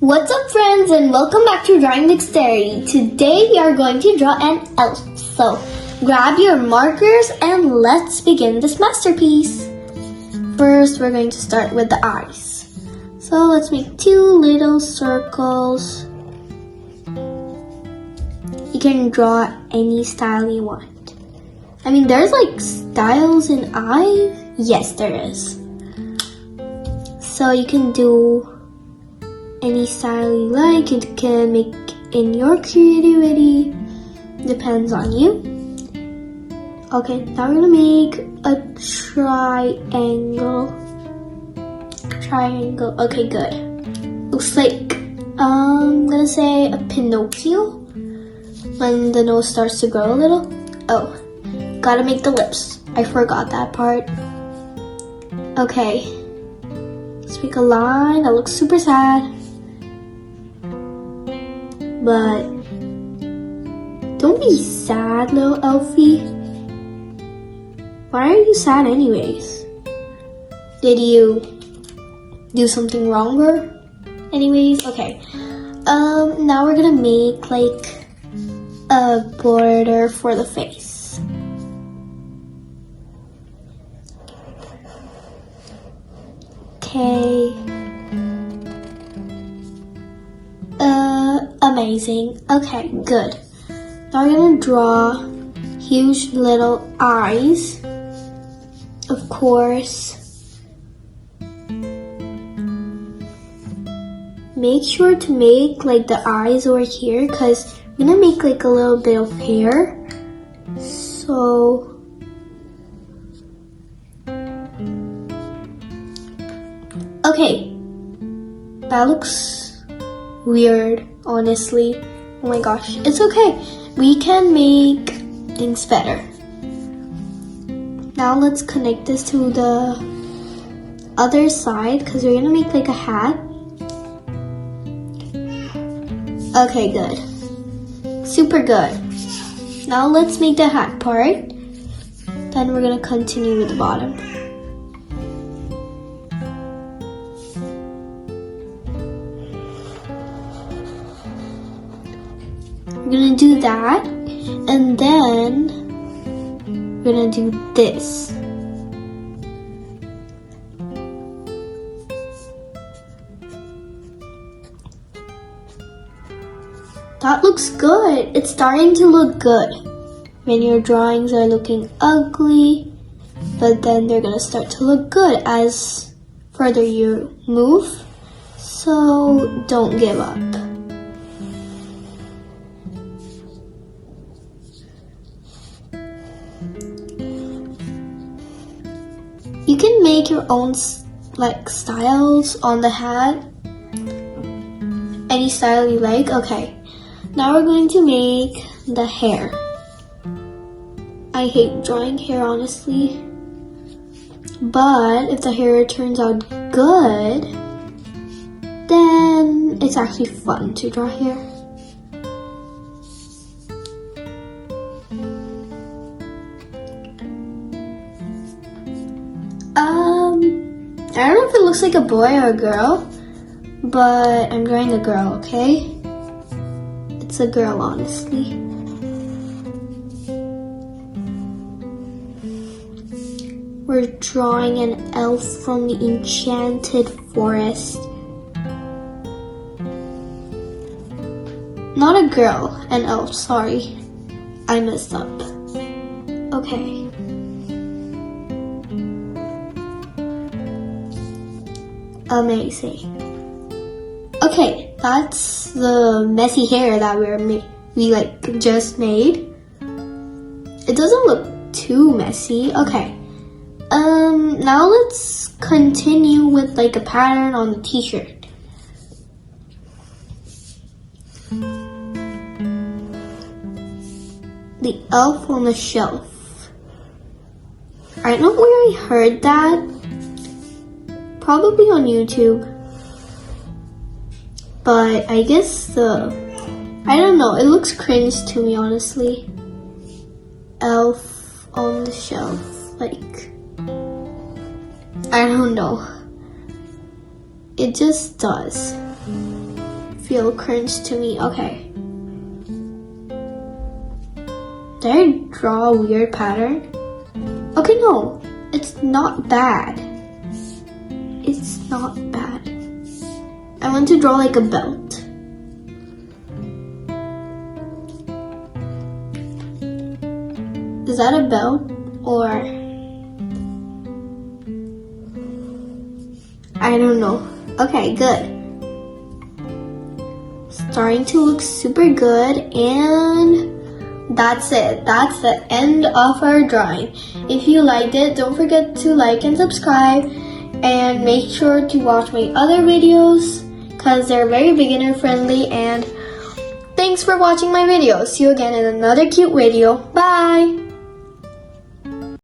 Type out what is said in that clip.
What's up, friends, and welcome back to Drawing Dexterity. Today we are going to draw an elf. So grab your markers and let's begin this masterpiece. First, we're going to start with the eyes. So let's make two little circles. You can draw any style you want. I mean, there's like styles in eyes. Yes, there is. So you can do any style you like. You can make in your creativity. Depends on you. Okay, now we're gonna make a triangle. Okay, good. Looks like I'm gonna say a Pinocchio when the nose starts to grow a little. Oh, gotta make the lips. I forgot that part. Okay, let's make a line that looks super sad. But don't be sad, little Elfie. Why are you sad anyways? Did you do something wrong or anyways? Okay. Now we're gonna make like a border for the face. Okay. Amazing. Okay, good. Now we're gonna draw huge little eyes. Of course. Make sure to make like the eyes over here because I'm gonna make like a little bit of hair. So okay. That looks weird, honestly. Oh my gosh, it's okay. We can make things better. Now let's connect this to the other side because we're gonna make like a hat. Okay, good. Super good. Now let's make the hat part. Then we're gonna continue with the bottom. We're gonna do that, and then we're gonna do this. That looks good. It's starting to look good. When your drawings are looking ugly, but then they're gonna start to look good as further you move. So don't give up. You can make your own like styles on the hat. Any style you like. Okay. Now we're going to make the hair. I hate drawing hair, honestly. But if the hair turns out good, then it's actually fun to draw hair. I don't know if it looks like a boy or a girl, but I'm drawing a girl, okay? It's a girl, honestly. We're drawing an elf from the enchanted forest. Not a girl, an elf, sorry. I messed up. Okay. Amazing. Okay, that's the messy hair that we like just made. It doesn't look too messy. Okay. Now let's continue with like a pattern on the t-shirt. The elf on the shelf. I don't know where I heard that. Probably on YouTube. But I guess I don't know, it looks cringe to me, honestly. Elf on the shelf, like, I don't know. It just does. feel cringe to me. Okay. Did I draw a weird pattern? Okay, no. It's not bad. It's not bad. I want to draw like a belt. Is that a belt or I don't know. Okay, good. Starting to look super good, and that's it. That's the end of our drawing. If you liked it, don't forget to like and subscribe, and make sure to watch my other videos because they're very beginner friendly. And thanks for watching my video. See you again in another cute video. Bye!